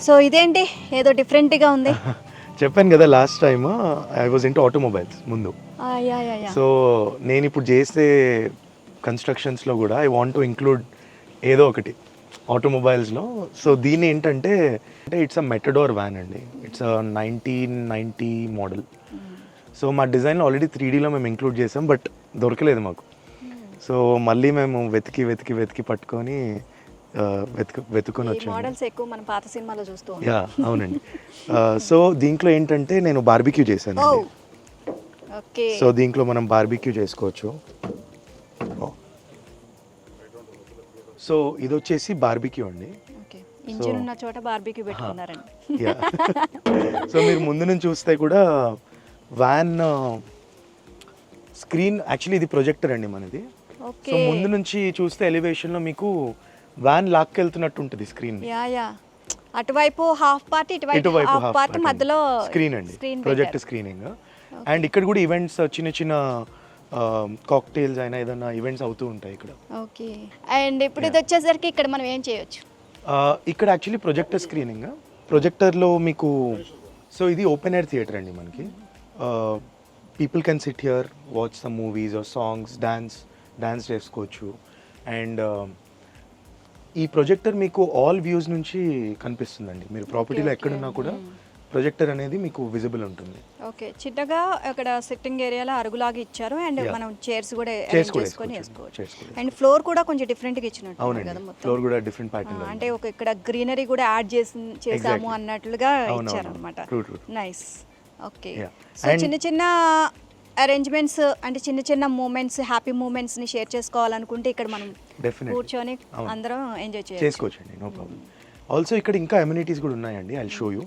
So ఇదేంటి ఏదో డిఫరెంట్గా ఉంది. చెప్పాను కదా last time I was into automobiles ముందు. సో నేను ఇప్పుడు చేసే కన్స్ట్రక్షన్స్లో కూడా ఐ వాంట్ టు ఇంక్లూడ్ ఏదో ఒకటి ఆటోమొబైల్స్లో. సో దీని ఏంటంటే ఇట్స్ అ మెటడోర్ వ్యాన్ అండి. It's 1990 model. సో మా డిజైన్లో ఆల్రెడీ 3Dలో మేము ఇంక్లూడ్ చేసాం, బట్ దొరకలేదు మాకు. సో మళ్ళీ మేము వెతికి పట్టుకొని వెతుకొని వచ్చాము. మోడల్స్ ఎక్కువ మన పాత సినిమాలో చూస్తూ ఉంటాం. యా అవునండి. సో దీంట్లో ఏంటంటే నేను బార్బిక్యూ చేశాను. ఓకే. సో దీంట్లో మనం బార్బిక్యూ చేసుకోవచ్చు. సో ఇది వచ్చేసి బార్బిక్యూ అండి. ఓకే. ఇంజిన్ ఉన్న చోట బార్బిక్యూ పెట్టుకున్నారండి. యా. సో మీరు ముందు నుంచి చూస్తే కూడా వ్యాన్ స్క్రీన్ యాక్చువల్లీ ఇది ప్రొజెక్టర్ అండి మనది. సో ముందు నుంచి చూస్తే ఎలివేషన్లో మీకు వ్యాన్ లాక్కెళ్తున్నట్టు ఉంటుంది స్క్రీన్. యా అటువైపు హాఫ్ పార్ట్ ఇటువైపు హాఫ్ పార్ట్ మధ్యలో స్క్రీన్ అండి, ప్రొజెక్టర్ స్క్రీనింగ్. అండ్ ఇక్కడ కూడా ఈవెంట్స్ చిన్న కాక్టైల్స్ అయినా ఏదైనా ఈవెంట్స్ అవుతూ ఉంటాయి ఇక్కడ. ఓకే. అండ్ ఇప్పుడు ఇది వచ్చేసరికి ఇక్కడ మనం ఏం చేయొచ్చు? ఇక్కడ యాక్చువల్లీ ప్రొజెక్టర్ స్క్రీనింగ్. ప్రొజెక్టర్లో మీకు సో ఇది ఓపెన్ ఎయిర్ థియేటర్ అండి మనకి. People can sit here, watch some movies or songs, dance చేసుకోవచ్చు. అండ్ ఈ ప్రొజెక్టర్ మీకు ఆల్ వ్యూస్ నుంచి కనిపిస్తుందండి. మీరు ప్రాపర్టీలో ఎక్కడున్నా కూడా ప్రొజెక్టర్ అనేది మీకు విజిబుల్ ఉంటుంది. ఓకే. చిన్నగా అక్కడ సిట్టింగ్ ఏరియాలో అరుగులాగా ఇచ్చారు. అండ్ మనం చైర్స్ కూడా చేసుకొని వేసుకోవచ్చు. అండ్ ఫ్లోర్ కూడా కొంచెం డిఫరెంట్గా ఇచ్చినట్టు. అవునండి, ఫ్లోర్ కూడా డిఫరెంట్ ప్యాటర్న్. అంటే ఒక ఇక్కడ గ్రీనరీ కూడా యాడ్ చేసాము అన్నట్లుగా ఇచ్చారు అనమాట. నైస్. ఓకే. సో చిన్న అరేంజ్మెంట్స్ అంటే చిన్న మూమెంట్స్, హ్యాపీ మూమెంట్స్ని షేర్ చేసుకోవాలనుకుంటే ఇక్కడ మనం కూర్చొని అందరం ఎంజాయ్ చేసుకోవచ్చు అండి. No problem. ఆల్సో ఇక్కడ ఇంకా అమ్యూనిటీస్ కూడా ఉన్నాయండి. I will show you.